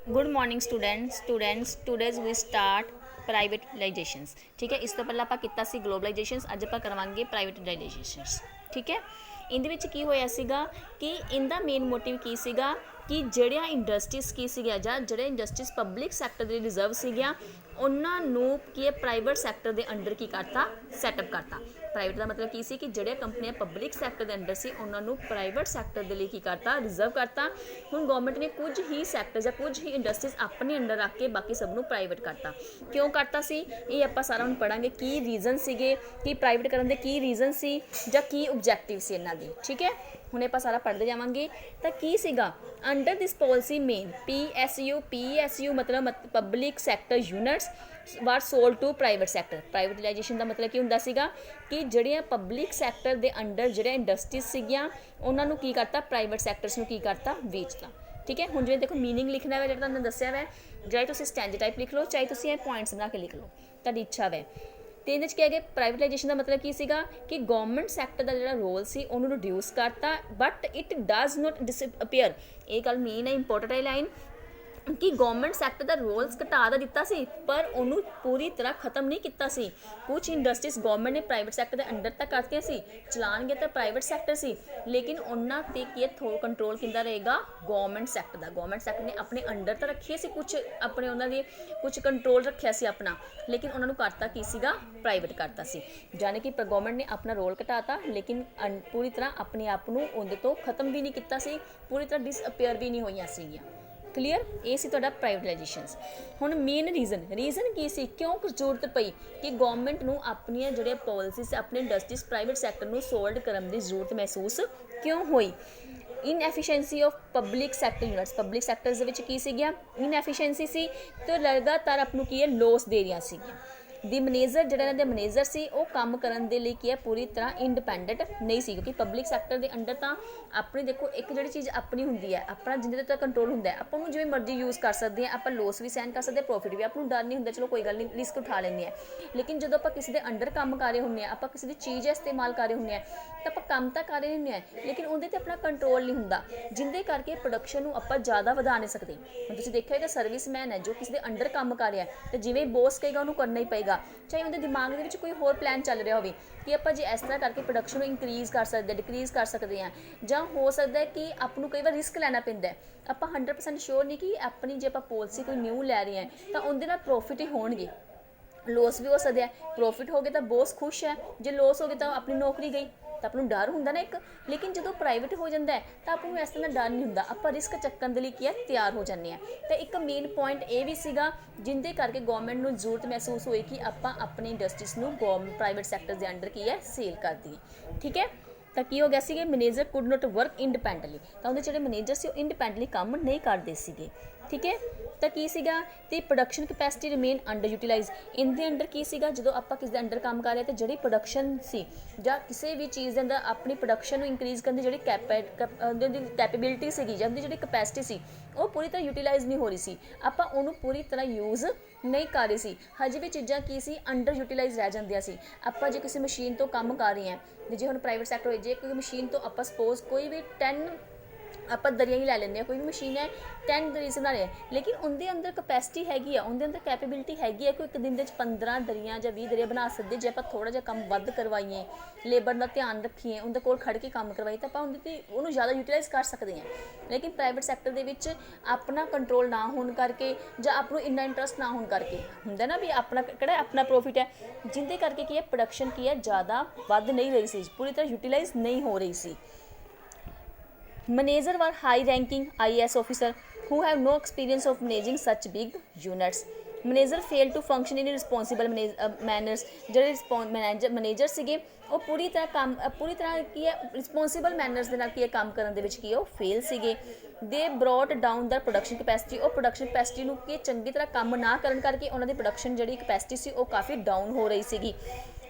Good morning students today's we start privatisations. ठीक है, इस तो पहले आप किया सी ग्लोबलाइजेशनस, अज आप करवांगे प्राइवेटाइजेशनस। ठीक है, इहदे विच की होया सीगा कि इनका मेन मोटिव की सीगा कि ਜਿਹੜੀਆਂ ਇੰਡਸਟਰੀਜ਼ ਕੀ ਸੀਗੀਆਂ ਜਾਂ ਜਿਹੜੇ ਇੰਡਸਟਰੀਜ਼ ਪਬਲਿਕ ਸੈਕਟਰ ਦੇ ਰਿਜ਼ਰਵ ਸੀਗੀਆਂ ਉਹਨਾਂ ਨੂੰ ਕੀ ਪ੍ਰਾਈਵੇਟ ਸੈਕਟਰ ਦੇ ਅੰਡਰ ਕੀ ਕਰਤਾ, ਸੈਟਅਪ ਕਰਤਾ। ਪ੍ਰਾਈਵੇਟ ਦਾ ਮਤਲਬ ਕੀ ਸੀ ਕਿ ਜਿਹੜੀਆਂ ਕੰਪਨੀਆਂ ਪਬਲਿਕ ਸੈਕਟਰ ਦੇ ਅੰਡਰ ਸੀ ਉਹਨਾਂ ਨੂੰ ਪ੍ਰਾਈਵੇਟ ਸੈਕਟਰ ਦੇ ਲਈ ਕੀ ਕਰਤਾ, ਰਿਜ਼ਰਵ ਕਰਤਾ। ਹੁਣ ਗਵਰਨਮੈਂਟ ਨੇ ਕੁਝ ਹੀ ਸੈਕਟਰ ਜਾਂ ਕੁਝ ਹੀ ਇੰਡਸਟਰੀਜ਼ ਆਪਣੇ ਅੰਡਰ ਰੱਖ ਕੇ ਬਾਕੀ ਸਭ ਨੂੰ ਪ੍ਰਾਈਵੇਟ ਕਰਤਾ। ਕਿਉਂ ਕਰਤਾ ਸੀ ਇਹ ਆਪਾਂ ਸਾਰਾ ਹੁਣ ਪੜਾਂਗੇ, ਕੀ ਰੀਜ਼ਨ ਸੀਗੇ, ਕਿ ਪ੍ਰਾਈਵੇਟ ਕਰਨ ਦੇ ਕੀ ਰੀਜ਼ਨ ਸੀ ਜਾਂ ਕੀ ਓਬਜੈਕਟਿਵ ਸੀ ਇਹਨਾਂ ਦੀ। ਠੀਕ ਹੈ, ਹੁਣ ਆਪਾਂ ਸਾਰਾ ਪੜ੍ਹਦੇ ਜਾਵਾਂਗੇ। ਤਾਂ ਕੀ ਸੀਗਾ ਅੰਡਰ ਦਿਸ ਪੋਲਿਸੀ ਮੇਨ PSU ਮਤਲਬ public sector units were sold to private sector. Privatisation ਦਾ ਮਤਲਬ ਕੀ ਹੁੰਦਾ ਸੀਗਾ ਕਿ ਜਿਹੜੀਆਂ ਪਬਲਿਕ ਸੈਕਟਰ ਦੇ ਅੰਡਰ ਜਿਹੜੇ ਇੰਡਸਟਰੀਜ਼ ਸੀਗੀਆਂ ਉਹਨਾਂ ਨੂੰ ਕੀ ਕਰਤਾ, ਪ੍ਰਾਈਵੇਟ ਸੈਕਟਰਸ ਨੂੰ ਕੀ ਕਰਤਾ, ਵੇਚਤਾ। ਠੀਕ ਹੈ, ਹੁਣ ਜਿਵੇਂ ਦੇਖੋ ਮੀਨਿੰਗ ਲਿਖਣਾ ਵਾ ਜਿਹੜਾ ਤੁਹਾਨੂੰ ਦੱਸਿਆ ਵਾ, ਚਾਹੇ ਤੁਸੀਂ ਸਟੈਂਜਰ ਟਾਈਪ ਲਿਖ ਲਓ, ਚਾਹੇ ਤੁਸੀਂ ਇਹ ਪੁਆਇੰਟਸ ਬਣਾ ਕੇ ਲਿਖ ਲਓ, ਤੁਹਾਡੀ ਇੱਛਾ ਵੈ। ਤੇ ਇਹਦੇ 'ਚ ਕੀ ਹੈਗੇ, ਪ੍ਰਾਈਵੇਟਾਈਜੇਸ਼ਨ ਦਾ ਮਤਲਬ ਕੀ ਸੀਗਾ ਕਿ ਗਵਰਨਮੈਂਟ ਸੈਕਟਰ ਦਾ ਜਿਹੜਾ ਰੋਲ ਸੀ ਉਹਨੂੰ ਰਿਡਿਊਸ ਕਰਤਾ, but it does note disappear. ਇਹ ਗੱਲ ਮੇਨ ਹੈ, ਇੰਪੋਰਟੈਂਟ ਹੈ ਲਾਈਨ, ਕਿ ਗਵਰਨਮੈਂਟ ਸੈਕਟਰ ਦਾ ਰੋਲਸ ਘਟਾ ਤਾਂ ਦਿੱਤਾ ਸੀ ਪਰ ਉਹਨੂੰ ਪੂਰੀ ਤਰ੍ਹਾਂ ਖਤਮ ਨਹੀਂ ਕੀਤਾ ਸੀ। ਕੁਝ ਇੰਡਸਟਰੀਜ਼ ਗਵਰਨਮੈਂਟ ਨੇ ਪ੍ਰਾਈਵੇਟ ਸੈਕਟਰ ਦੇ ਅੰਡਰ ਤਾਂ ਕਰਤੀਆਂ ਸੀ, ਚਲਾਣਗੇ ਤਾਂ ਪ੍ਰਾਈਵੇਟ ਸੈਕਟਰ ਸੀ, ਲੇਕਿਨ ਉਹਨਾਂ 'ਤੇ ਕੀ ਕੰਟਰੋਲ ਕਿੰਦਾ ਰਹੇਗਾ, ਗਵਰਨਮੈਂਟ ਸੈਕਟਰ ਦਾ। ਗਵਰਨਮੈਂਟ ਸੈਕਟਰ ਨੇ ਆਪਣੇ ਅੰਡਰ ਤਾਂ ਰੱਖੇ ਸੀ ਕੁਝ, ਆਪਣੇ ਉਹਨਾਂ ਦੇ ਕੁਝ ਕੰਟਰੋਲ ਰੱਖਿਆ ਸੀ ਆਪਣਾ, ਲੇਕਿਨ ਉਹਨਾਂ ਨੂੰ ਕਰਤਾ ਕੀ ਸੀਗਾ, ਪ੍ਰਾਈਵੇਟ ਕਰਤਾ ਸੀ। ਜਾਣੀ ਕਿ ਗਵਰਨਮੈਂਟ ਨੇ ਆਪਣਾ ਰੋਲ ਘਟਾਤਾ, ਲੇਕਿਨ ਪੂਰੀ ਤਰ੍ਹਾਂ ਆਪਣੇ ਆਪ ਨੂੰ ਉਹਦੇ ਤੋਂ ਖਤਮ ਵੀ ਨਹੀਂ ਕੀਤਾ ਸੀ, ਪੂਰੀ ਤਰ੍ਹਾਂ ਡਿਸਅਪੀਅਰ ਵੀ ਨਹੀਂ ਹੋਈਆਂ ਸੀਗੀਆਂ। ਕਲੀਅਰ, ਇਹ ਸੀ ਤੁਹਾਡਾ ਪ੍ਰਾਈਵੇਟਾਈਜੇਸ਼ਨਸ। ਹੁਣ ਮੇਨ ਰੀਜ਼ਨ ਕੀ ਸੀ, ਕਿਉਂ ਜ਼ਰੂਰਤ ਪਈ ਕਿ ਗਵਰਨਮੈਂਟ ਨੂੰ ਆਪਣੀਆਂ ਜਿਹੜੀਆਂ ਪੋਲਿਸੀਜ਼, ਆਪਣੇ ਇੰਡਸਟਰੀਜ਼ ਪ੍ਰਾਈਵੇਟ ਸੈਕਟਰ ਨੂੰ ਸੋਲਡ ਕਰਨ ਦੀ ਜ਼ਰੂਰਤ ਮਹਿਸੂਸ ਕਿਉਂ ਹੋਈ। Inefficiency of public sector units, public sectors ਦੇ ਵਿੱਚ ਕੀ ਸੀਗੀਆਂ, ਇਨਐਫੀਸ਼ੀਐਂਸੀ ਸੀ ਤੇ ਲਗਾਤਾਰ ਆਪ ਨੂੰ ਕੀ ਹੈ, ਲੋਸ ਦੇ ਰਹੀਆਂ ਸੀਗੀਆਂ। ਦੀ ਮੈਨੇਜਰ ਜਿਹੜਾ ਇਹਨਾਂ ਦੇ ਮੈਨੇਜਰ ਸੀ ਉਹ ਕੰਮ ਕਰਨ ਦੇ ਲਈ ਕੀ ਹੈ, ਪੂਰੀ ਤਰ੍ਹਾਂ ਇੰਡੀਪੈਂਡੈਂਟ ਨਹੀਂ ਸੀ, ਕਿਉਂਕਿ ਪਬਲਿਕ ਸੈਕਟਰ ਦੇ ਅੰਡਰ ਤਾਂ ਆਪਣੀ ਦੇਖੋ ਇੱਕ ਜਿਹੜੀ ਚੀਜ਼ ਆਪਣੀ ਹੁੰਦੀ ਹੈ, ਆਪਣਾ ਜਿੰਦੇ ਤੇ ਕੰਟਰੋਲ ਹੁੰਦਾ ਹੈ, ਆਪਾਂ ਨੂੰ ਜਿਵੇਂ ਮਰਜ਼ੀ ਯੂਜ਼ ਕਰ ਸਕਦੇ ਹਾਂ, ਆਪਾਂ ਲੋਸ ਵੀ ਸਹਿਣ ਕਰ ਸਕਦੇ ਹਾਂ, ਪ੍ਰੋਫਿਟ ਵੀ, ਆਪਾਂ ਨੂੰ ਡਰ ਨਹੀਂ ਹੁੰਦਾ, ਚਲੋ ਕੋਈ ਗੱਲ ਨਹੀਂ, ਰਿਸਕ ਉਠਾ ਲੈਂਦੇ ਹਾਂ। ਲੇਕਿਨ ਜਦੋਂ ਆਪਾਂ ਕਿਸੇ ਦੇ ਅੰਡਰ ਕੰਮ ਕਰ ਰਹੇ ਹੁੰਦੇ ਹਾਂ, ਆਪਾਂ ਕਿਸੇ ਦੀ ਚੀਜ਼ ਇਸਤੇਮਾਲ ਕਰ ਰਹੇ ਹੁੰਦੇ ਹਾਂ, ਤਾਂ ਆਪਾਂ ਕੰਮ ਤਾਂ ਕਰ ਰਹੇ ਹੁੰਦੇ ਹਾਂ, ਲੇਕਿਨ ਉਹਦੇ 'ਤੇ ਆਪਣਾ ਕੰਟਰੋਲ ਨਹੀਂ ਹੁੰਦਾ, ਜਿਹਦੇ ਕਰਕੇ ਪ੍ਰੋਡਕਸ਼ਨ ਨੂੰ ਆਪਾਂ ਜ਼ਿਆਦਾ ਵਧਾ ਨਹੀਂ ਸਕਦੇ। ਹੁਣ ਤੁਸੀਂ ਦੇਖਿਆ ਕਿ ਸਰਵਿਸਮੈਨ ਹੈ ਜੋ ਕਿਸੇ ਦੇ ਅੰਡਰ ਕੰਮ ਕਰ ਰਿਹਾ, ਅਤੇ ਜਿਵੇਂ ਬੋਸ ਕਹੇਗਾ ਉਹਨੂੰ ਕਰਨਾ ਹੀ ਪਏਗਾ, ਚਾਹੇ ਉਹਦੇ ਦਿਮਾਗ ਦੇ ਵਿੱਚ ਕੋਈ ਹੋਰ ਪਲਾਨ ਚੱਲ ਰਿਹਾ ਹੋਵੇ ਕਿ ਆਪਾਂ ਜੇ ਇਸ ਤਰ੍ਹਾਂ ਕਰਕੇ ਪ੍ਰੋਡਕਸ਼ਨ ਨੂੰ ਇਨਕਰੀਜ਼ ਕਰ ਸਕਦੇ, ਡਿਕਰੀਜ਼ ਕਰ ਸਕਦੇ ਹਾਂ, ਜਾਂ ਹੋ ਸਕਦਾ ਹੈ ਕਿ ਆਪ ਨੂੰ ਕਈ ਵਾਰ ਰਿਸਕ ਲੈਣਾ ਪੈਂਦਾ। ਆਪਾਂ 100% ਸ਼ੋਰ ਨਹੀਂ ਕਿ ਆਪਣੀ ਜੇ ਆਪਾਂ ਪੋਲਿਸੀ ਕੋਈ ਨਿਊ ਲੈ ਰਹੇ ਹਾਂ ਤਾਂ ਉਹਦੇ ਨਾਲ ਪ੍ਰੋਫਿਟ ਹੀ ਹੋਣਗੇ, ਲੋਸ ਵੀ ਹੋ ਸਕਦਾ ਹੈ। ਪ੍ਰੋਫਿਟ ਹੋ ਗਏ ਤਾਂ ਬੋਸ ਖੁਸ਼ ਹੈ, ਜੇ ਲੋਸ ਹੋ ਗਏ ਤਾਂ ਆਪਣੀ ਨੌਕਰੀ ਗਈ, ਤਾਂ ਆਪਾਂ ਨੂੰ ਡਰ ਹੁੰਦਾ ਨਾ ਇੱਕ। ਲੇਕਿਨ ਜਦੋਂ ਪ੍ਰਾਈਵੇਟ ਹੋ ਜਾਂਦਾ ਹੈ ਤਾਂ ਆਪਾਂ ਨੂੰ ਇਸ ਤਰ੍ਹਾਂ ਦਾ ਡਰ ਨਹੀਂ ਹੁੰਦਾ, ਆਪਾਂ ਰਿਸਕ ਚੱਕਣ ਦੇ ਲਈ ਕੀ ਹੈ, ਤਿਆਰ ਹੋ ਜਾਂਦੇ ਹਾਂ। ਅਤੇ ਇੱਕ ਮੇਨ ਪੁਆਇੰਟ ਇਹ ਵੀ ਸੀਗਾ ਜਿਹਦੇ ਕਰਕੇ ਗਵਰਨਮੈਂਟ ਨੂੰ ਜ਼ਰੂਰਤ ਮਹਿਸੂਸ ਹੋਈ ਕਿ ਆਪਾਂ ਆਪਣੀ ਇੰਡਸਟਰੀਜ਼ ਨੂੰ ਪ੍ਰਾਈਵੇਟ ਸੈਕਟਰ ਦੇ ਅੰਡਰ ਕੀ ਹੈ, ਸੇਲ ਕਰ ਦਈਏ। ਠੀਕ ਹੈ, ਤਾਂ ਕੀ ਹੋ ਗਿਆ ਸੀਗੇ, manager could note work independently, ਤਾਂ ਉਹਦੇ ਜਿਹੜੇ ਮੈਨੇਜਰ ਸੀ ਉਹ ਇੰਡੀਪੈਂਡੈਂਟਲੀ ਕੰਮ ਨਹੀਂ ਕਰਦੇ ਸੀਗੇ। ਠੀਕ ਹੈ, ਤਾਂ ਕੀ ਸੀਗਾ, ਤੇ production capacity remain under utilise. ਇਹਦੇ ਅੰਡਰ ਕੀ ਸੀਗਾ, ਜਦੋਂ ਆਪਾਂ ਕਿਸੇ ਦੇ ਅੰਡਰ ਕੰਮ ਕਰ ਰਹੇ ਤਾਂ ਜਿਹੜੀ ਪ੍ਰੋਡਕਸ਼ਨ ਸੀ ਜਾਂ ਕਿਸੇ ਵੀ ਚੀਜ਼ ਦੇ ਅੰਦਰ ਆਪਣੀ ਪ੍ਰੋਡਕਸ਼ਨ ਨੂੰ ਇਨਕਰੀਜ਼ ਕਰਨ ਦੀ ਜਿਹੜੀ ਕੈਪੇਬਿਲਿਟੀ ਸੀਗੀ ਜਾਂ ਉਹਦੀ ਜਿਹੜੀ ਕਪੈਸਿਟੀ ਸੀ ਉਹ ਪੂਰੀ ਤਰ੍ਹਾਂ ਯੂਟੀਲਾਈਜ਼ ਨਹੀਂ ਹੋ ਰਹੀ ਸੀ, ਆਪਾਂ ਉਹਨੂੰ ਪੂਰੀ ਤਰ੍ਹਾਂ ਯੂਜ਼ ਨਹੀਂ ਕਰ ਰਹੇ ਸੀ। ਹਜੇ ਵੀ ਚੀਜ਼ਾਂ ਕੀ ਸੀ, ਅੰਡਰ ਯੂਟੀਲਾਈਜ਼ ਰਹਿ ਜਾਂਦੀਆਂ ਸੀ। ਆਪਾਂ ਜੇ ਕਿਸੇ ਮਸ਼ੀਨ ਤੋਂ ਕੰਮ ਕਰ ਰਹੇ ਹਾਂ, ਜੇ ਹੁਣ ਪ੍ਰਾਈਵੇਟ ਸੈਕਟਰ ਹੋਏ, ਜੇ ਕੋਈ ਮਸ਼ੀਨ ਤੋਂ ਆਪਾਂ ਸਪੋਜ਼ ਕੋਈ ਵੀ 10 ਆਪਾਂ ਦਰੀਆਂ ਹੀ ਲੈ ਲੈਂਦੇ ਹਾਂ, ਕੋਈ ਵੀ ਮਸ਼ੀਨ ਹੈ 10 ਦਰੀ ਬਣਾ ਰਹੇ, ਲੇਕਿਨ ਉਹਦੇ ਅੰਦਰ ਕਪੈਸਿਟੀ ਹੈਗੀ ਆ, ਉਹਦੇ ਅੰਦਰ ਕੈਪੇਬਿਲਿਟੀ ਹੈਗੀ ਹੈ ਕਿ ਇੱਕ ਦਿਨ ਦੇ ਵਿੱਚ 15 ਦਰੀਆਂ ਜਾਂ 20 ਦਰੀਆਂ ਬਣਾ ਸਕਦੇ। ਜੇ ਆਪਾਂ ਥੋੜ੍ਹਾ ਜਿਹਾ ਕੰਮ ਵੱਧ ਕਰਵਾਈਏ, ਲੇਬਰ ਦਾ ਧਿਆਨ ਰੱਖੀਏ, ਉਹਦੇ ਕੋਲ ਖੜ੍ਹ ਕੇ ਕੰਮ ਕਰਵਾਈਏ, ਤਾਂ ਆਪਾਂ ਉਹਦੇ 'ਤੇ ਉਹਨੂੰ ਜ਼ਿਆਦਾ ਯੂਟੀਲਾਈਜ਼ ਕਰ ਸਕਦੇ ਹਾਂ। ਲੇਕਿਨ ਪ੍ਰਾਈਵੇਟ ਸੈਕਟਰ ਦੇ ਵਿੱਚ ਆਪਣਾ ਕੰਟਰੋਲ ਨਾ ਹੋਣ ਕਰਕੇ ਜਾਂ ਆਪ ਨੂੰ ਇੰਨਾ ਇੰਟਰਸਟ ਨਾ ਹੋਣ ਕਰਕੇ ਹੁੰਦਾ ਨਾ ਵੀ ਆਪਣਾ ਕਿਹੜਾ ਆਪਣਾ ਪ੍ਰੋਫਿਟ ਹੈ, ਜਿਹਦੇ ਕਰਕੇ ਕੀ ਹੈ, ਪ੍ਰੋਡਕਸ਼ਨ ਕੀ ਹੈ, ਜ਼ਿਆਦਾ ਵੱਧ ਨਹੀਂ ਰਹੀ ਸੀ, ਪੂਰੀ ਤਰ੍ਹਾਂ ਯੂਟੀਲਾਈਜ਼ ਨਹੀਂ ਹੋ ਰਹੀ ਸੀ। Manager were high-ranking IAS officer who have no experience of managing such big units. Manager failed to function in responsible manners. ਜਿਹੜੇ ਮੈਨੇਜਰ ਸੀਗੇ ਉਹ ਪੂਰੀ ਤਰ੍ਹਾਂ ਕੀ ਹੈ, ਰਿਸਪੋਂਸੀਬਲ ਮੈਨਰਸ ਦੇ ਨਾਲ ਕੀ ਹੈ, ਕੰਮ ਕਰਨ ਦੇ ਵਿੱਚ ਕੀ ਹੈ, ਉਹ ਫੇਲ ਸੀਗੇ। ਦੇ ਬਰੋਟ ਡਾਊਨ ਦਾ ਪ੍ਰੋਡਕਸ਼ਨ ਕਪੈਸਿਟੀ, ਉਹ ਪ੍ਰੋਡਕਸ਼ਨ ਕਪੈਸਿਟੀ ਨੂੰ ਕੀ ਚੰਗੀ ਤਰ੍ਹਾਂ ਕੰਮ ਨਾ ਕਰਨ ਕਰਕੇ ਉਹਨਾਂ ਦੀ ਪ੍ਰੋਡਕਸ਼ਨ ਜਿਹੜੀ ਕਪੈਸਿਟੀ ਸੀ ਉਹ ਕਾਫੀ ਡਾਊਨ ਹੋ ਰਹੀ ਸੀਗੀ।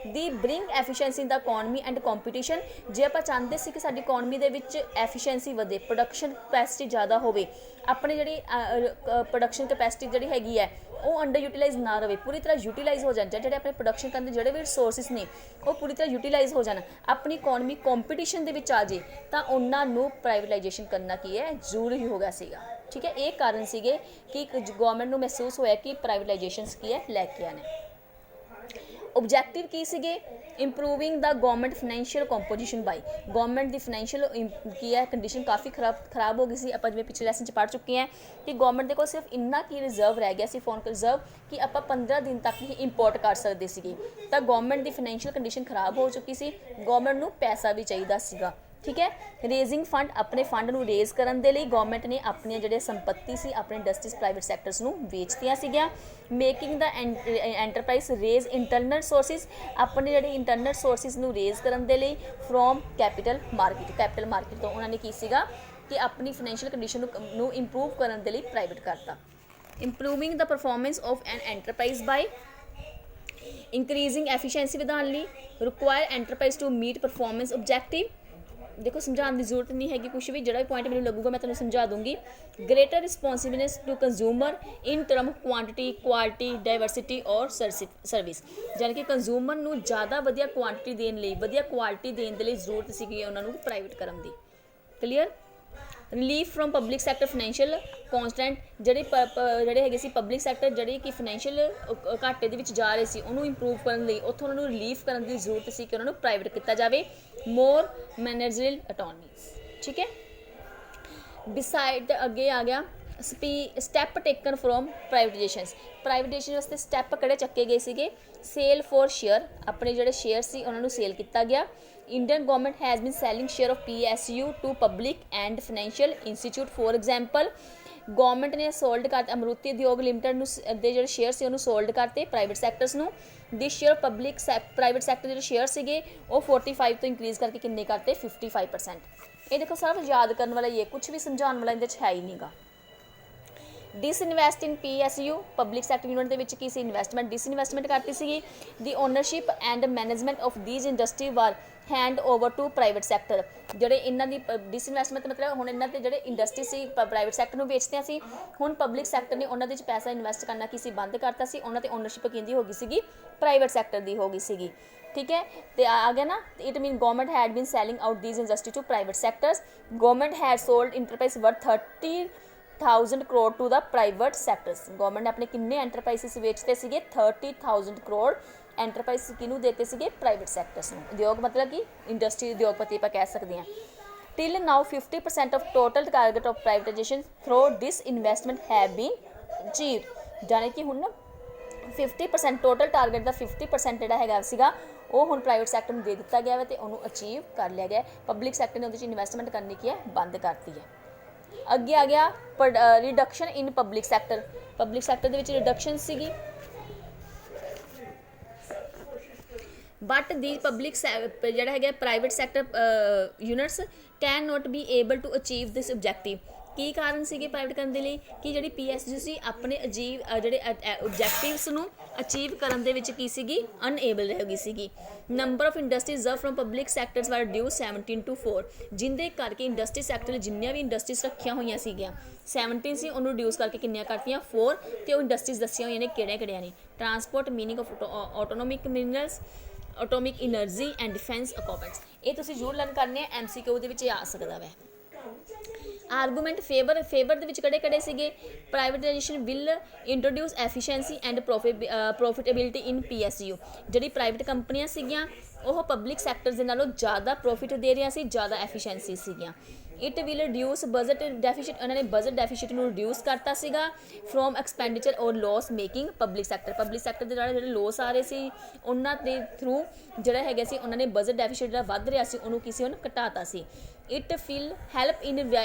ਦੀ bring efficiency in the economy and competition, ਜੇ ਆਪਾਂ ਚਾਹੁੰਦੇ ਸੀ ਕਿ ਸਾਡੀ ਇਕੋਨਮੀ ਦੇ ਵਿੱਚ ਐਫੀਸ਼ੀਐਂਸੀ ਵਧੇ, ਪ੍ਰੋਡਕਸ਼ਨ ਕਪੈਸਿਟੀ ਜ਼ਿਆਦਾ ਹੋਵੇ, ਆਪਣੀ ਜਿਹੜੀ ਪ੍ਰੋਡਕਸ਼ਨ ਕਪੈਸਿਟੀ ਜਿਹੜੀ ਹੈਗੀ ਹੈ ਉਹ ਅੰਡਰ ਯੂਟੀਲਾਈਜ਼ ਨਾ ਰਹੇ, ਪੂਰੀ ਤਰ੍ਹਾਂ ਯੂਟੀਲਾਈਜ਼ ਹੋ ਜਾਣ, ਜਿਹੜੇ ਆਪਣੇ ਪ੍ਰੋਡਕਸ਼ਨ ਕਰਨ ਦੇ ਜਿਹੜੇ ਵੀ ਰਿਸੋਰਸਿਸ ਨੇ ਉਹ ਪੂਰੀ ਤਰ੍ਹਾਂ ਯੂਟੀਲਾਈਜ਼ ਹੋ ਜਾਣ, ਆਪਣੀ ਇਕੋਨਮੀ ਕੰਪੀਟੀਸ਼ਨ ਦੇ ਵਿੱਚ ਆ ਜੇ, ਤਾਂ ਉਹਨਾਂ ਨੂੰ ਪ੍ਰਾਈਵੇਟਾਈਜੇਸ਼ਨ ਕਰਨਾ ਕੀ ਹੈ, ਜ਼ਰੂਰੀ ਹੋ ਗਿਆ ਸੀਗਾ। ठीक है, ये कारण सीगे कि गवर्नमेंट ਨੂੰ महसूस होया कि प्राइवेटाइजेशनस की है लैके आने। ऑब्जेक्टिव की सीगे improving the government financial composition by government की फाइनैशियल की है कंडीशन काफ़ी खराब हो गई सी। आप जिवें पिछले लैसन च पढ़ चुके हैं कि गवर्नमेंट के कोल सिर्फ इन्ना की रिजर्व रह गया सी फॉरेन रिजर्व कि आप 15 दिन तक ही इंपोर्ट कर सकते सीगे। तो गवर्नमेंट की फाइनैशियल कंडीशन खराब हो चुकी सी, गवर्नमेंट नूं पैसा भी चाहिए सीगा। ठीक है, रेजिंग फंड अपने फंड ਨੂੰ ਰੇਜ਼ ਕਰਨ ਦੇ ਲਈ ਗਵਰਨਮੈਂਟ ਨੇ ਆਪਣੀਆਂ ਜਿਹੜੇ ਸੰਪत्ति ਸੀ ਆਪਣੇ ਇੰਡਸਟਰੀਜ਼ ਪ੍ਰਾਈਵੇਟ ਸੈਕਟਰਸ ਨੂੰ ਵੇਚਤੀਆਂ ਸੀਗੀਆਂ। ਮੇਕਿੰਗ ਦਾ ਐਂਟਰਪ੍ਰਾਈਜ਼ ਰੇਜ਼ ਇੰਟਰਨਲ ਸੋਰਸਿਸ ਆਪਣੇ ਜਿਹੜੇ ਇੰਟਰਨਲ ਸੋਰਸਿਸ ਨੂੰ ਰੇਜ਼ ਕਰਨ ਦੇ ਲਈ ਫਰੋਮ ਕੈਪੀਟਲ ਮਾਰਕੀਟ ਤੋਂ ਉਹਨਾਂ ਨੇ ਕੀ ਸੀਗਾ ਕਿ ਆਪਣੀ ਫਾਈਨੈਂਸ਼ੀਅਲ ਕੰਡੀਸ਼ਨ ਨੂੰ ਇੰਪਰੂਵ ਕਰਨ ਦੇ ਲਈ ਪ੍ਰਾਈਵੇਟ ਕਰਤਾ। Improving the performance of an enterprise by increasing efficiency ਵਧਾਉਣ ਲਈ require enterprise to meet performance objective. देखो समझाने की जरूरत नहीं हैगी कुछ भी, जो पॉइंट मैंने लगूगा मैं तुम्हें समझा दूंगी। Greater responsibilities to consumer in term quantity quality diversity और सर्विस, यानी कि कंज्यूमर ਨੂੰ ज़्यादा वधिया क्वांटिटी देने ਲਈ वधिया क्वालिटी देने ਦੇ ਲਈ ਜ਼ਰੂਰਤ ਸੀਗੀ ਉਹਨਾਂ ਨੂੰ ਪ੍ਰਾਈਵੇਟ ਕਰਨ ਦੀ। Clear. Relief from public sector financial constant ਜਿਹੜੇ ਹੈਗੇ ਸੀ ਪਬਲਿਕ ਸੈਕਟਰ ਜਿਹੜੇ ਕਿ ਫਾਈਨੈਂਸ਼ੀਅਲ ਘਾਟੇ ਦੇ ਵਿੱਚ ਜਾ ਰਹੇ ਸੀ ਉਹਨੂੰ ਇੰਪਰੂਵ ਕਰਨ ਲਈ ਉੱਥੋਂ ਉਹਨਾਂ ਨੂੰ ਰਿਲੀਫ ਕਰਨ ਦੀ ਜ਼ਰੂਰਤ ਸੀ ਕਿ ਉਹਨਾਂ ਨੂੰ ਪ੍ਰਾਈਵੇਟ ਕੀਤਾ ਜਾਵੇ। ਮੋਰ ਮੈਨੇਜਰੀਅਲ ਅਟੋਨਮੀ। ਠੀਕ ਹੈ, ਬਿਸਾਈਡ ਅੱਗੇ ਆ ਗਿਆ ਸਟੈਪ ਟੇਕਨ ਫਰੋਮ ਪ੍ਰਾਈਵੇਟਾਈਜੇਸ਼ਨ ਵਾਸਤੇ ਸਟੈਪ ਕਿਹੜੇ ਚੱਕੇ ਗਏ ਸੀਗੇ। ਸੇਲ ਫॉर ਸ਼ੇਅਰ ਆਪਣੇ ਜਿਹੜੇ ਸ਼ੇਅਰ ਸੀ ਉਹਨਾਂ ਨੂੰ ਸੇਲ ਕੀਤਾ ਗਿਆ। Indian government has been selling share of PSU to public and financial institute, for example government ने सोल्ड करते अमरूती उद्योग लिमिटेड ਨੂੰ ਦੇ ਜਿਹੜੇ ਸ਼ੇਅਰ ਸੀ ਉਹਨੂੰ ਸੋਲਡ ਕਰਤੇ ਪ੍ਰਾਈਵੇਟ ਸੈਕਟਰਸ ਨੂੰ। ਦਿਸ ਸ਼ੇਅਰ ਪਬਲਿਕ ਪ੍ਰਾਈਵੇਟ ਸੈਕਟਰ ਜਿਹੜੇ ਸ਼ੇਅਰ ਸੀਗੇ ਉਹ 45 ਤੋਂ ਇੰਕਰੀਜ਼ ਕਰਕੇ ਕਿੰਨੇ ਕਰਤੇ 55%। ਇਹ ਦੇਖੋ ਸਿਰਫ ਯਾਦ ਕਰਨ ਵਾਲਾ ਇਹ ਕੁਝ ਵੀ ਸਮਝਾਉਣ ਵਾਲਾ ਇਹਦੇ 'ਚ ਹੈ ਹੀ ਨਹੀਂਗਾ। Disinvest in PSU public sector unit ਦੇ ਵਿੱਚ ਕੀ ਸੀ ਇਨਵੈਸਟਮੈਂਟ डिसइनवैस्टमेंट ਕਰਤੀ ਸੀਗੀ। ਦੀ ownership and management of these industry were hand over to private sector. ਜਿਹੜੇ ਇਹਨਾਂ ਦੀ डिसइनवैस्टमेंट मतलब ਹੁਣ ਇਹਨਾਂ ਦੇ ਜਿਹੜੇ ਇੰਡਸਟਰੀ ਸੀ ਪ੍ਰਾਈਵੇਟ ਸੈਕਟਰ ਨੂੰ ਵੇਚਦੇ ਸੀ, ਹੁਣ ਪਬਲਿਕ ਸੈਕਟਰ ਨੇ ਉਹਨਾਂ ਦੇ ਵਿੱਚ ਪੈਸਾ ਇਨਵੈਸਟ ਕਰਨਾ ਕੀ ਸੀ ਬੰਦ ਕਰਤਾ ਸੀ, ਉਹਨਾਂ ਤੇ ਓਨਰਸ਼ਿਪ ਕਿੰਦੀ ਹੋ ਗਈ ਸੀਗੀ ਪ੍ਰਾਈਵੇਟ ਸੈਕਟਰ ਦੀ ਹੋ ਗਈ ਸੀਗੀ। ठीक है, तो आ गया ना, it mean government had been selling out these industry to private sectors. Government had sold enterprise worth 30,000 crore to the private sectors. Government ने अपने किन्ने एंटरप्राइजेस बेचते सीगे 30,000 करोड़ एंटरप्राइज किनू देते सीगे प्राइवेट सैक्टर्स नूं। उद्योग मतलब कि इंडस्ट्री उद्योगपति आप कह सकते हैं। Till now 50% of total target of privatisation through disinvestment have been achieved. यानी कि हुण 50% टोटल टारगेट का 50% जिहड़ा हैगा सीगा ਉਹ ਹੁਣ ਪ੍ਰਾਈਵੇਟ ਸੈਕਟਰ ਨੂੰ ਦੇ ਦਿੱਤਾ ਗਿਆ ਵਾ ਤੇ ਉਹਨੂੰ ਅਚੀਵ ਕਰ ਲਿਆ ਗਿਆ। ਪਬਲਿਕ ਸੈਕਟਰ ਨੇ ਉਹਦੇ 'ਚ ਇਨਵੈਸਟਮੈਂਟ ਕਰਨੀ ਕੀ ਹੈ ਬੰਦ ਕਰਤੀ ਹੈ। ਅੱਗੇ ਆ ਗਿਆ reduction in public sector. Public sector ਦੇ ਵਿੱਚ ਰਿਡਕਸ਼ਨ ਸੀਗੀ, ਬਟ ਦੀ ਪਬਲਿਕ ਜਿਹੜਾ ਹੈਗਾ private sector units can not be able to achieve this objective. ਕੀ ਕਾਰਨ ਸੀਗੇ ਪ੍ਰਾਈਵੇਟ ਕਰਨ ਦੇ ਲਈ ਕਿ ਜਿਹੜੀ PSU ਸੀ ਆਪਣੇ ਜਿਹੜੇ ਆਬਜੈਕਟਿਵਸ ਨੂੰ ਅਚੀਵ ਕਰਨ ਦੇ ਵਿੱਚ ਕੀ ਸੀਗੀ ਅਨਏਬਲ ਰਹਿ ਗਈ ਸੀਗੀ। Number of industry reserve from public sectors were reduce 17 to 4, ਜਿਹਦੇ ਕਰਕੇ ਇੰਡਸਟਰੀ ਸੈਕਟਰ ਨੇ ਜਿੰਨੀਆਂ ਵੀ ਇੰਡਸਟਰੀਜ਼ ਰੱਖੀਆਂ ਹੋਈਆਂ ਸੀਗੀਆਂ 17 ਸੀ ਉਹਨੂੰ ਰਿਡਿਊਸ ਕਰਕੇ ਕਿੰਨੀਆਂ ਕਰਤੀਆਂ 4। ਤੇ ਉਹ ਇੰਡਸਟਰੀਜ਼ ਦੱਸੀਆਂ ਹੋਈਆਂ ਨੇ ਕਿਹੜੀਆਂ ਨੇ। Transport meaning of autonomic minerals atomic energy and defence equipments. ਇਹ ਤੁਸੀਂ ਜ਼ਰੂਰ ਲਰਨ ਕਰਨੇ ਆ, MCQ ਦੇ ਵਿੱਚ ਆ ਸਕਦਾ ਵੈ। ਆਰਗੂਮੈਂਟ ਫੇਵਰ ਦੇ ਵਿੱਚ ਕਿਹੜੇ ਸੀਗੇ। Privatisation will introduce efficiency and profitability in PSU। ਜਿਹੜੀ ਪ੍ਰਾਈਵੇਟ ਕੰਪਨੀਆਂ ਸੀਗੀਆਂ ਉਹ ਪਬਲਿਕ ਸੈਕਟਰ ਦੇ ਨਾਲੋਂ ਜ਼ਿਆਦਾ ਪ੍ਰੋਫਿਟ ਦੇ ਰਹੀਆਂ ਸੀ, ਜ਼ਿਆਦਾ ਐਫੀਸ਼ੀਐਂਸੀ ਸੀਗੀਆਂ। It will reduce budget deficit. ਉਹਨਾਂ ਨੇ ਬਜਟ ਡੈਫੀਸਿਟ ਨੂੰ ਰਿਡਿਊਸ ਕਰਤਾ ਸੀਗਾ ਫਰੋਮ ਐਕਸਪੈਂਡੀਚਰ ਔਰ ਲੋਸ ਮੇਕਿੰਗ ਪਬਲਿਕ ਸੈਕਟਰ ਦੇ ਜਿਹੜੇ ਲੋਸ ਆ ਰਹੇ ਸੀ ਉਹਨਾਂ ਦੇ ਥਰੂ ਜਿਹੜਾ ਹੈਗਾ ਸੀ ਉਹਨਾਂ ਨੇ ਬਜਟ ਡੈਫੀਸਿਟ ਜਿਹੜਾ ਵੱਧ ਰਿਹਾ ਸੀ ਉਹਨੂੰ ਕਿਸੇ ਉਹਨੂੰ ਘਟਾਤਾ ਸੀ। It will help in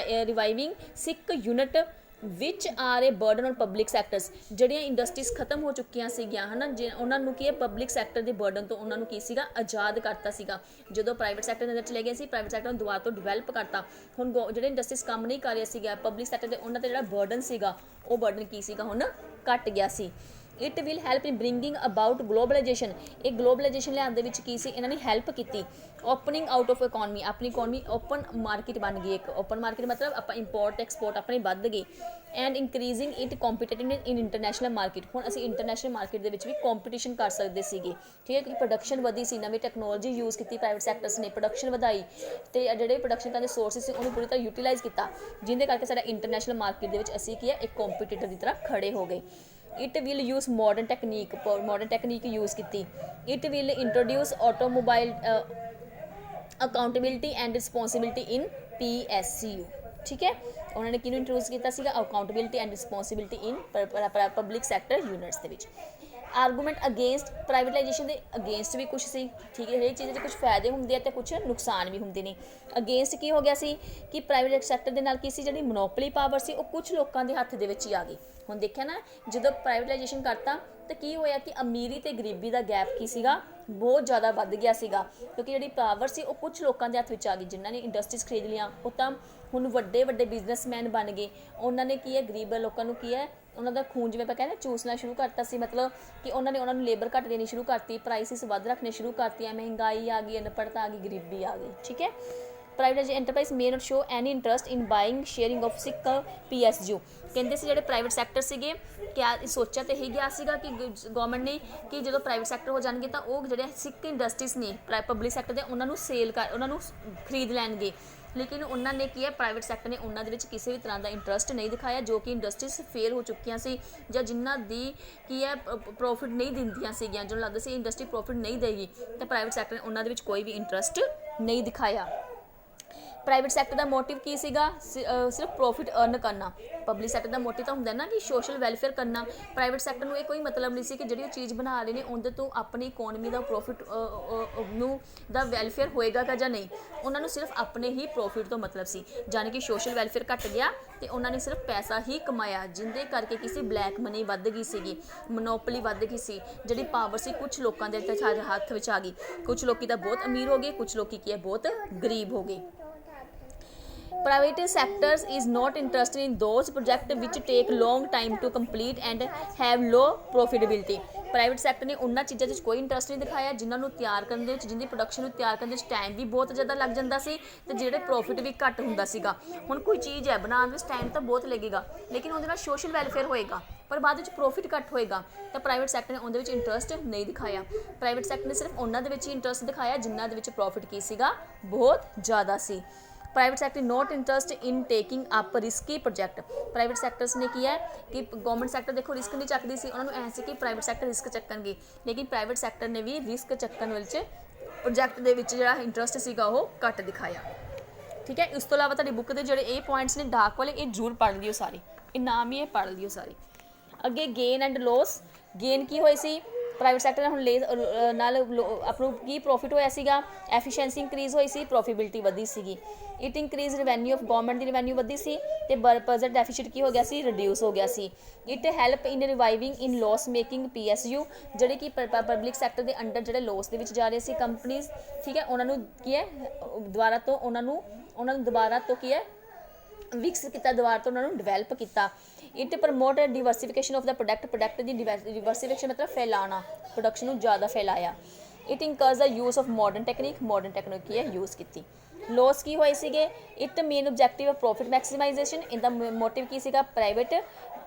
reviving sick unit which are a burden on public sectors. ਜਿਹੜੀਆਂ ਇੰਡਸਟਰੀਜ਼ ਖਤਮ ਹੋ ਚੁੱਕੀਆਂ ਸੀਗੀਆਂ ਹੈ ਨਾ, ਉਹਨਾਂ ਨੂੰ ਕੀ ਹੈ ਪਬਲਿਕ ਸੈਕਟਰ ਦੇ ਬਰਡਨ ਤੋਂ ਉਹਨਾਂ ਨੂੰ ਕੀ ਸੀਗਾ ਆਜ਼ਾਦ ਕਰਤਾ ਸੀਗਾ। ਜਦੋਂ ਪ੍ਰਾਈਵੇਟ ਸੈਕਟਰ ਦੇ ਅੰਦਰ ਚਲੇ ਗਏ ਸੀ ਪ੍ਰਾਈਵੇਟ ਸੈਕਟਰ ਨੂੰ ਦੁਬਾਰਾ ਤੋਂ ਡਿਵੈਲਪ ਕਰਤਾ। ਹੁਣ ਜਿਹੜੇ ਇੰਡਸਟਰੀਜ਼ ਕੰਮ ਨਹੀਂ ਕਰ ਰਹੇ ਸੀਗਾ ਪਬਲਿਕ ਸੈਕਟਰ ਦੇ ਉਹਨਾਂ 'ਤੇ ਜਿਹੜਾ ਬਰਡਨ ਸੀਗਾ ਉਹ ਬਰਡਨ ਕੀ ਸੀਗਾ ਹੁਣ ਘੱਟ ਗਿਆ ਸੀ। It will help in bringing about globalisation. ਇਹ ਗਲੋਬਲਾਈਜੇਸ਼ਨ ਲਿਆਉਣ ਦੇ ਵਿੱਚ ਕੀ ਸੀ, ਇਹਨਾਂ ਨੇ ਹੈਲਪ ਕੀਤੀ। ਓਪਨਿੰਗ ਆਊਟ ਆਫ ਇਕੋਨਮੀ, ਆਪਣੀ ਇਕੋਨਮੀ ਓਪਨ ਮਾਰਕੀਟ ਬਣ ਗਈ ਇੱਕ। ਓਪਨ ਮਾਰਕੀਟ ਮਤਲਬ ਆਪਾਂ ਇੰਪੋਰਟ ਐਕਸਪੋਰਟ ਆਪਣੀ ਵੱਧ ਗਈ। And increasing it competitiveness in international market. ਹੁਣ ਅਸੀਂ ਇੰਟਰਨੈਸ਼ਨਲ ਮਾਰਕੀਟ ਦੇ ਵਿੱਚ ਵੀ ਕੰਪੀਟੀਸ਼ਨ ਕਰ ਸਕਦੇ ਸੀਗੇ, ਠੀਕ ਹੈ, ਕਿ ਪ੍ਰੋਡਕਸ਼ਨ ਵਧੀ ਸੀ, ਨਵੀਂ ਟੈਕਨੋਲੋਜੀ ਯੂਜ਼ ਕੀਤੀ ਪ੍ਰਾਈਵੇਟ ਸੈਕਟਰਸ ਨੇ, ਪ੍ਰੋਡਕਸ਼ਨ ਵਧਾਈ ਤੇ ਜਿਹੜੇ ਪ੍ਰੋਡਕਸ਼ਨ ਦੇ ਸੋਰਸਿਸ ਸੀ ਉਹਨੂੰ ਪੂਰੀ ਤਰ੍ਹਾਂ ਯੂਟੀਲਾਈਜ਼ ਕੀਤਾ, ਜਿਹਦੇ ਕਰਕੇ ਸਾਡਾ ਇੰਟਰਨੈਸ਼ਨਲ ਮਾਰਕੀਟ ਦੇ ਵਿੱਚ ਅਸੀਂ ਕੀ ਹੈ, ਇੱਕ ਕੰਪੀਟੀਟਰ ਦੀ ਤਰ੍ਹਾਂ ਖੜੇ ਹੋ ਗਏ। It will use modern technique use ਕੀਤੀ। It will introduce automobile accountability and responsibility in PSCU, ਠੀਕ ਹੈ। ਉਹਨਾਂ ਨੇ ਕਿਹਨੂੰ ਇੰਟਰੋਡਿਊਸ ਕੀਤਾ ਸੀਗਾ, accountability and responsibility in public sector units ਦੇ ਵਿੱਚ। ਆਰਗੂਮੈਂਟ ਅਗੇਂਸਟ ਪ੍ਰਾਈਵੇਟਾਈਜੇਸ਼ਨ ਦੇ ਅਗੇਂਸਟ ਵੀ ਕੁਛ ਸੀ, ਠੀਕ ਹੈ। ਹਰੇਕ ਚੀਜ਼ ਦੇ ਕੁਝ ਫਾਇਦੇ ਹੁੰਦੇ ਆ ਤੇ ਕੁਝ ਨੁਕਸਾਨ ਵੀ ਹੁੰਦੇ ਨੇ। ਅਗੇਂਸਟ ਕੀ ਹੋ ਗਿਆ ਸੀ ਕਿ ਪ੍ਰਾਈਵੇਟ ਸੈਕਟਰ ਦੇ ਨਾਲ ਕੀ ਸੀ, ਜਿਹੜੀ ਮੋਨੋਪੋਲੀ ਪਾਵਰ ਸੀ ਉਹ ਕੁਝ ਲੋਕਾਂ ਦੇ ਹੱਥ ਦੇ ਵਿੱਚ ਹੀ ਆ ਗਈ। ਹੁਣ ਦੇਖਿਆ ਨਾ, ਜਦੋਂ ਪ੍ਰਾਈਵੇਟਾਈਜੇਸ਼ਨ ਕਰਤਾ ਤਾਂ ਕੀ ਹੋਇਆ ਕਿ ਅਮੀਰੀ ਤੇ ਗਰੀਬੀ ਦਾ ਗੈਪ ਕੀ ਸੀਗਾ, ਬਹੁਤ ਜ਼ਿਆਦਾ ਵੱਧ ਗਿਆ ਸੀਗਾ, ਕਿਉਂਕਿ ਜਿਹੜੀ ਪਾਵਰ ਸੀ ਉਹ ਕੁਝ ਲੋਕਾਂ ਦੇ ਹੱਥ ਵਿੱਚ ਆ ਗਈ। ਜਿਨ੍ਹਾਂ ਨੇ ਇੰਡਸਟਰੀਜ਼ ਖਰੀਦ ਲਈਆਂ ਉਹ ਤਾਂ ਹੁਣ ਵੱਡੇ ਬਿਜ਼ਨਸਮੈਨ ਬਣ ਗਏ। ਉਹਨਾਂ ਨੇ ਕੀ ਹੈ, ਗਰੀਬ ਲੋਕਾਂ ਨੂੰ ਕੀ ਹੈ, ਉਹਨਾਂ ਦਾ ਖੂਨ ਜਿਵੇਂ ਆਪਾਂ ਕਹਿੰਦੇ ਚੂਸਣਾ ਸ਼ੁਰੂ ਕਰਤਾ ਸੀ, ਮਤਲਬ ਕਿ ਉਹਨਾਂ ਨੂੰ ਲੇਬਰ ਘੱਟ ਦੇਣੀ ਸ਼ੁਰੂ ਕਰਤੀ, ਪ੍ਰਾਈਸਿਸ ਵੱਧ ਰੱਖਣੇ ਸ਼ੁਰੂ ਕਰਤੀਆਂ, ਮਹਿੰਗਾਈ ਆ ਗਈ, ਅਨਪੜ੍ਹਤਾ ਆ ਗਈ, ਗਰੀਬੀ ਆ ਗਈ, ਠੀਕ ਹੈ। Private enterprise may not show any interest in buying sharing of sick PSU। ਕਹਿੰਦੇ ਸੀ ਜਿਹੜੇ ਪ੍ਰਾਈਵੇਟ ਸੈਕਟਰ ਸੀਗੇ, ਕਿਆ ਸੋਚਿਆ ਤਾਂ ਇਹੀ ਗਿਆ ਸੀਗਾ ਕਿ ਗਵਰਨਮੈਂਟ ਨੇ ਕਿ ਜਦੋਂ ਪ੍ਰਾਈਵੇਟ ਸੈਕਟਰ ਹੋ ਜਾਣਗੇ ਤਾਂ ਉਹ ਜਿਹੜੇ ਸਿੱਕ ਇੰਡਸਟਰੀਜ਼ ਨੇ ਪਬਲਿਕ ਸੈਕਟਰ ਦੇ ਉਹਨਾਂ ਨੂੰ ਖਰੀਦ ਲੈਣਗੇ। ਲੇਕਿਨ ਉਹਨਾਂ ਨੇ ਕੀ ਹੈ, ਪ੍ਰਾਈਵੇਟ ਸੈਕਟਰ ਨੇ ਉਹਨਾਂ ਦੇ ਵਿੱਚ ਕਿਸੇ ਵੀ ਤਰ੍ਹਾਂ ਦਾ ਇੰਟਰਸਟ ਨਹੀਂ ਦਿਖਾਇਆ, ਜੋ ਕਿ ਇੰਡਸਟਰੀਜ਼ ਫੇਲ ਹੋ ਚੁੱਕੀਆਂ ਸੀ ਜਾਂ ਜਿਨ੍ਹਾਂ ਦੀ ਕੀ ਹੈ ਪ੍ਰੋਫਿਟ ਨਹੀਂ ਦਿੰਦੀਆਂ ਸੀਗੀਆਂ, ਜਿਹਨੂੰ ਲੱਗਦਾ ਸੀ ਇੰਡਸਟਰੀ ਪ੍ਰੋਫਿਟ ਨਹੀਂ ਦੇਗੀ, ਤਾਂ ਪ੍ਰਾਈਵੇਟ ਸੈਕਟਰ ਨੇ ਉਹਨਾਂ ਦੇ ਵਿੱਚ ਕੋਈ ਵੀ ਇੰਟਰਸਟ ਨਹੀਂ ਦਿਖਾਇਆ। ਪ੍ਰਾਈਵੇਟ ਸੈਕਟਰ ਦਾ ਮੋਟਿਵ ਕੀ ਸੀਗਾ, ਸਿਰਫ ਪ੍ਰੋਫਿਟ ਅਰਨ ਕਰਨਾ। ਪਬਲਿਕ ਸੈਕਟਰ ਦਾ ਮੋਟਿਵ ਤਾਂ ਹੁੰਦਾ ਨਾ ਕਿ ਸੋਸ਼ਲ ਵੈਲਫੇਅਰ ਕਰਨਾ। ਪ੍ਰਾਈਵੇਟ ਸੈਕਟਰ ਨੂੰ ਇਹ ਕੋਈ ਮਤਲਬ ਨਹੀਂ ਸੀ ਕਿ ਜਿਹੜੀ ਉਹ ਚੀਜ਼ ਬਣਾ ਰਹੇ ਨੇ ਉਹਦੇ ਤੋਂ ਆਪਣੀ ਇਕੋਨਮੀ ਦਾ ਪ੍ਰੋਫਿਟ ਨੂੰ ਦਾ ਵੈਲਫੇਅਰ ਹੋਏਗਾ ਜਾਂ ਨਹੀਂ। ਉਹਨਾਂ ਨੂੰ ਸਿਰਫ ਆਪਣੇ ਹੀ ਪ੍ਰੋਫਿਟ ਤੋਂ ਮਤਲਬ ਸੀ, ਜਾਣੀ ਕਿ ਸੋਸ਼ਲ ਵੈਲਫੇਅਰ ਘੱਟ ਗਿਆ ਤੇ ਉਹਨਾਂ ਨੇ ਸਿਰਫ ਪੈਸਾ ਹੀ ਕਮਾਇਆ, ਜਿਹਦੇ ਕਰਕੇ ਕਿਸੇ ਬਲੈਕ ਮਨੀ ਵੱਧ ਗਈ ਸੀਗੀ, ਮੋਨੋਪੋਲੀ ਵੱਧ ਗਈ ਸੀ, ਜਿਹੜੀ ਪਾਵਰ ਸੀ ਕੁਝ ਲੋਕਾਂ ਦੇ ਹੱਥ ਵਿੱਚ ਆ ਗਈ। ਕੁਝ ਲੋਕੀ ਤਾਂ ਬਹੁਤ ਅਮੀਰ ਹੋ ਗਏ, ਕੁਝ ਲੋਕੀ ਕੀ ਹੈ ਬਹੁਤ ਗਰੀਬ ਹੋ ਗਏ। Private sectors is not interested in those projects which take long time to complete and have low profitability। Private sector ਨੇ ਉਹਨਾਂ ਚੀਜ਼ਾਂ 'ਚ ਕੋਈ ਇੰਟਰਸਟ ਨਹੀਂ ਦਿਖਾਇਆ ਜਿਨ੍ਹਾਂ ਨੂੰ ਤਿਆਰ ਕਰਨ ਦੇ ਵਿੱਚ, ਜਿਨ੍ਹਾਂ ਦੀ ਪ੍ਰੋਡਕਸ਼ਨ ਨੂੰ ਤਿਆਰ ਕਰਨ ਦੇ ਵਿੱਚ ਟਾਈਮ ਵੀ ਬਹੁਤ ਜ਼ਿਆਦਾ ਲੱਗ ਜਾਂਦਾ ਸੀ ਤੇ ਜਿਹੜੇ ਪ੍ਰੋਫਿਟ ਵੀ ਘੱਟ ਹੁੰਦਾ ਸੀਗਾ। ਹੁਣ ਕੋਈ ਚੀਜ਼ ਹੈ ਬਣਾਉਣ ਵਿੱਚ ਟਾਈਮ ਤਾਂ ਬਹੁਤ ਲੱਗੇਗਾ, ਲੇਕਿਨ ਉਹਦੇ ਨਾਲ ਸੋਸ਼ਲ ਵੈਲਫੇਅਰ ਹੋਏਗਾ ਪਰ ਬਾਅਦ ਵਿੱਚ ਪ੍ਰੋਫਿਟ ਘੱਟ ਹੋਏਗਾ, ਤਾਂ ਪ੍ਰਾਈਵੇਟ ਸੈਕਟਰ ਨੇ ਉਹਦੇ ਵਿੱਚ ਇੰਟਰਸਟ ਨਹੀਂ ਦਿਖਾਇਆ। ਪ੍ਰਾਈਵੇਟ ਸੈਕਟਰ ਨੇ ਸਿਰਫ ਉਹਨਾਂ ਦੇ ਵਿੱਚ ਹੀ ਇੰਟਰਸਟ ਦਿਖਾਇਆ ਜਿਨ੍ਹਾਂ ਦੇ ਵਿੱਚ ਪ੍ਰੋਫਿਟ ਕੀ ਸੀਗਾ, ਬਹੁਤ ਜ਼ਿਆਦਾ ਸੀ। Private sector not interest in taking up risky project. Private sectors ਨੇ ਕੀ ਹੈ ਕਿ ਗਵਰਨਮੈਂਟ ਸੈਕਟਰ ਦੇਖੋ ਰਿਸਕ ਨਹੀਂ ਚੱਕਦੀ ਸੀ, ਉਹਨਾਂ ਨੂੰ ਐਂ ਸੀ ਕਿ ਪ੍ਰਾਈਵੇਟ ਸੈਕਟਰ ਰਿਸਕ ਚੱਕਣਗੇ, ਲੇਕਿਨ ਪ੍ਰਾਈਵੇਟ ਸੈਕਟਰ ਨੇ ਵੀ ਰਿਸਕ ਚੱਕਣ ਵਿੱਚ ਪ੍ਰੋਜੈਕਟ ਦੇ ਵਿੱਚ ਜਿਹੜਾ ਇੰਟਰਸਟ ਸੀਗਾ ਉਹ ਘੱਟ ਦਿਖਾਇਆ, ਠੀਕ ਹੈ। ਇਸ ਤੋਂ ਇਲਾਵਾ ਤੁਹਾਡੀ ਬੁੱਕ ਦੇ ਜਿਹੜੇ ਇਹ ਪੁਆਇੰਟਸ ਨੇ ਡਾਰਕ ਵਾਲੇ, ਇਹ ਜ਼ਰੂਰ ਪੜ੍ਹ ਲਿਓ ਸਾਰੇ, ਇਹ ਨਾਮ ਹੀ ਇਹ ਪੜ੍ਹ ਲਿਓ ਸਾਰੇ। ਅੱਗੇ ਗੇਨ ਐਂਡ ਲੋਸ। ਗੇਨ ਕੀ ਹੋਏ ਸੀ, ਪ੍ਰਾਈਵੇਟ ਸੈਕਟਰ ਨਾਲ ਆਪ ਨੂੰ ਕੀ ਪ੍ਰੋਫਿਟ ਹੋਇਆ ਸੀਗਾ, ਐਫੀਸ਼ੀਐਂਸੀ ਇੰਕਰੀਜ਼ ਹੋਈ ਸੀ, ਪ੍ਰੋਫਿਟੇਬਿਲਿਟੀ ਵਧੀ ਸੀਗੀ। It increase revenue of government the revenue ਵਧੀ ਸੀ ਤੇ ਬਜਟ ਡੈਫੀਸਿਟ ਕੀ ਹੋ ਗਿਆ ਸੀ, ਰਿਡਿਊਸ ਹੋ ਗਿਆ ਸੀ। It help in reviving in loss making PSU, ਜਿਹੜੇ ਕਿ ਪਬਲਿਕ ਸੈਕਟਰ ਦੇ ਅੰਡਰ ਜਿਹੜੇ ਲੋਸ ਦੇ ਵਿੱਚ ਜਾ ਰਹੇ ਸੀ ਕੰਪਨੀਜ਼, ਠੀਕ ਹੈ, ਉਹਨਾਂ ਨੂੰ ਕੀ ਹੈ ਦੁਬਾਰਾ ਤੋਂ ਉਹਨਾਂ ਨੂੰ ਦੁਬਾਰਾ ਤੋਂ ਕੀ ਹੈ ਵਿਕਸਿਤ ਕੀਤਾ, ਦੁਬਾਰਾ ਤੋਂ ਉਹਨਾਂ ਨੂੰ ਡਿਵੈਲਪ ਕੀਤਾ। ਇਟ ਪ੍ਰਮੋਟ ਡਿਵਰਸੀਫਿਕੇਸ਼ਨ ਆਫ ਦਾ ਪ੍ਰੋਡਕਟ ਦੀ ਡਿਵਰਸੀਫਿਕੇਸ਼ਨ ਮਤਲਬ ਫੈਲਾਣਾ, ਪ੍ਰੋਡਕਸ਼ਨ ਨੂੰ ਜ਼ਿਆਦਾ ਫੈਲਾਇਆ। ਇਟ ਇਨਕਰਜ ਦਾ ਯੂਜ਼ ਆਫ ਮਾਡਰਨ ਟੈਕਨੀਕ ਕੀ ਹੈ ਯੂਜ਼ ਕੀਤੀ। ਲੋਸ ਕੀ ਹੋਏ ਸੀਗੇ, it main objective of profit maximisation, ਇਹਦਾ ਮੋਟਿਵ ਕੀ ਸੀਗਾ, ਪ੍ਰਾਈਵੇਟ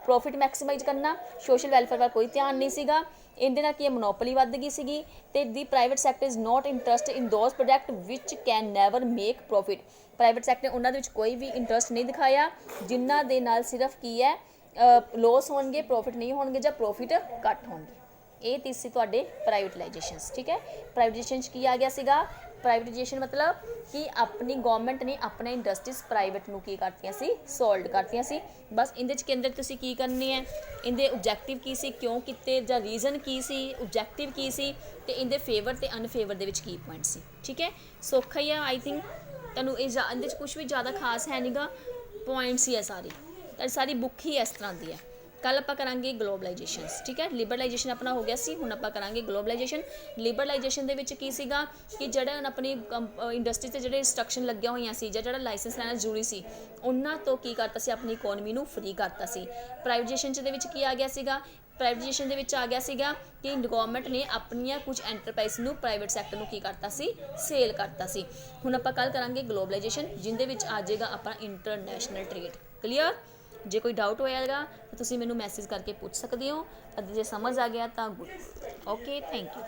ਪ੍ਰੋਫਿਟ ਮੈਕਸੀਮਾਈਜ਼ ਕਰਨਾ, ਸੋਸ਼ਲ ਵੈਲਫੇਅਰ ਵੱਲ ਕੋਈ ਧਿਆਨ ਨਹੀਂ ਸੀਗਾ। ਇਹਦੇ ਨਾਲ ਕੀ ਮੋਨੋਪੋਲੀ ਵੱਧ ਗਈ ਸੀਗੀ ਤੇ ਦੀ private sector is not interest in those product which can never make profit. Private sector ਨੇ ਉਹਨਾਂ ਦੇ ਵਿੱਚ ਕੋਈ ਵੀ ਇੰਟਰਸਟ ਨਹੀਂ ਦਿਖਾਇਆ ਜਿਨ੍ਹਾਂ ਦੇ ਨਾਲ ਸਿਰਫ ਕੀ ਹੈ ਲੋਸ ਹੋਣਗੇ, ਪ੍ਰੋਫਿਟ ਨਹੀਂ ਹੋਣਗੇ ਜਾਂ ਪ੍ਰੋਫਿਟ ਘੱਟ ਹੋਣਗੇ। ਇਹ ਚੀਜ਼ ਸੀ ਤੁਹਾਡੇ ਪ੍ਰਾਈਵੇਟਾਈਜੇਸ਼ਨਸ, ਠੀਕ ਹੈ। ਪ੍ਰਾਈਵੇਟਾਈਜੇਸ਼ਨ 'ਚ ਕੀ ਆ ਗਿਆ ਸੀਗਾ, ਪ੍ਰਾਈਵੇਟਾਈਜੇਸ਼ਨ ਮਤਲਬ ਕਿ ਆਪਣੀ ਗਵਰਨਮੈਂਟ ਨੇ ਆਪਣੇ ਇੰਡਸਟਰੀਜ਼ ਪ੍ਰਾਈਵੇਟ ਨੂੰ ਕੀ ਕਰਤੀਆਂ ਸੀ, ਸੋਲਡ ਕਰਤੀਆਂ ਸੀ। ਬਸ ਇਹਦੇ 'ਚ ਕੇਂਦਰ ਤੁਸੀਂ ਕੀ ਕਰਨੇ ਹੈ, ਇਹਦੇ ਆਬਜੈਕਟਿਵ ਕੀ ਸੀ, ਕਿਉਂ ਕੀਤੇ ਜਾਂ ਰੀਜ਼ਨ ਕੀ ਸੀ, ਆਬਜੈਕਟਿਵ ਕੀ ਸੀ ਤੇ ਇਹਦੇ ਫੇਵਰ ਤੇ ਅਨਫੇਵਰ ਦੇ ਵਿੱਚ ਕੀ ਪੁਆਇੰਟ ਸੀ, ਠੀਕ ਹੈ। ਸੌਖਾ ਹੀ ਆ, ਆਈ ਥਿੰਕ ਤੁਹਾਨੂੰ ਇਹਦੇ 'ਚ ਕੁਛ ਵੀ ਜ਼ਿਆਦਾ ਖਾਸ ਹੈ ਨਹੀਂਗਾ, ਪੁਆਇੰਟਸ ਹੀ ਹੈ ਸਾਰੇ, ਤਾਂ ਸਾਰੀ ਬੁੱਕ ਹੀ ਇਸ ਤਰ੍ਹਾਂ ਦੀ ਹੈ। ਕੱਲ੍ਹ ਆਪਾਂ ਕਰਾਂਗੇ ਗਲੋਬਲਾਈਜੇਸ਼ਨਸ, ਠੀਕ ਹੈ। ਲਿਬਰਲਾਈਜੇਸ਼ਨ ਆਪਣਾ ਹੋ ਗਿਆ ਸੀ, ਹੁਣ ਆਪਾਂ ਕਰਾਂਗੇ ਗਲੋਬਲਾਈਜੇਸ਼ਨ। ਲਿਬਰਲਾਈਜੇਸ਼ਨ ਦੇ ਵਿੱਚ ਕੀ ਸੀਗਾ ਕਿ ਜਿਹੜਾ ਹੁਣ ਆਪਣੀ ਇੰਡਸਟਰੀ 'ਤੇ ਜਿਹੜੇ ਰਿਸਟ੍ਰਕਸ਼ਨ ਲੱਗੀਆਂ ਹੋਈਆਂ ਸੀ ਜਾਂ ਜਿਹੜਾ ਲਾਇਸੈਂਸ ਲੈਣਾ ਜ਼ਰੂਰੀ ਸੀ, ਉਹਨਾਂ ਤੋਂ ਕੀ ਕਰਤਾ ਸੀ, ਆਪਣੀ ਇਕੋਨਮੀ ਨੂੰ ਫਰੀ ਕਰਤਾ ਸੀ। ਪ੍ਰਾਈਵੇਟਾਈਜੇਸ਼ਨ 'ਚ ਦੇ ਵਿੱਚ ਕੀ ਆ ਗਿਆ ਸੀਗਾ ਪ੍ਰਾਈਵੇਟਾਈਜੇਸ਼ਨ ਦੇ ਵਿੱਚ ਆ ਗਿਆ ਸੀਗਾ ਕਿ ਗਵਰਨਮੈਂਟ ਨੇ ਆਪਣੀਆਂ ਕੁਝ ਐਂਟਰਪ੍ਰਾਈਜ਼ ਨੂੰ ਪ੍ਰਾਈਵੇਟ ਸੈਕਟਰ ਨੂੰ ਕੀ ਕਰਤਾ ਸੀ, ਸੇਲ ਕਰਤਾ ਸੀ। ਹੁਣ ਆਪਾਂ ਕੱਲ੍ਹ ਕਰਾਂਗੇ ਗਲੋਬਲਾਈਜੇਸ਼ਨ, ਜਿਹਦੇ ਵਿੱਚ ਆ ਜਾਏਗਾ ਆਪਣਾ ਇੰਟਰਨੈਸ਼ਨਲ ਟ੍ਰੇਡ। ਕਲੀਅਰ? ਜੇ ਕੋਈ ਡਾਊਟ ਹੋਏਗਾ ਤਾਂ ਤੁਸੀਂ ਮੈਨੂੰ ਮੈਸੇਜ ਕਰਕੇ ਪੁੱਛ ਸਕਦੇ ਹੋ, ਅਤੇ ਜੇ ਸਮਝ ਆ ਗਿਆ ਤਾਂ ਗੁੱਡ। Okay, thank you.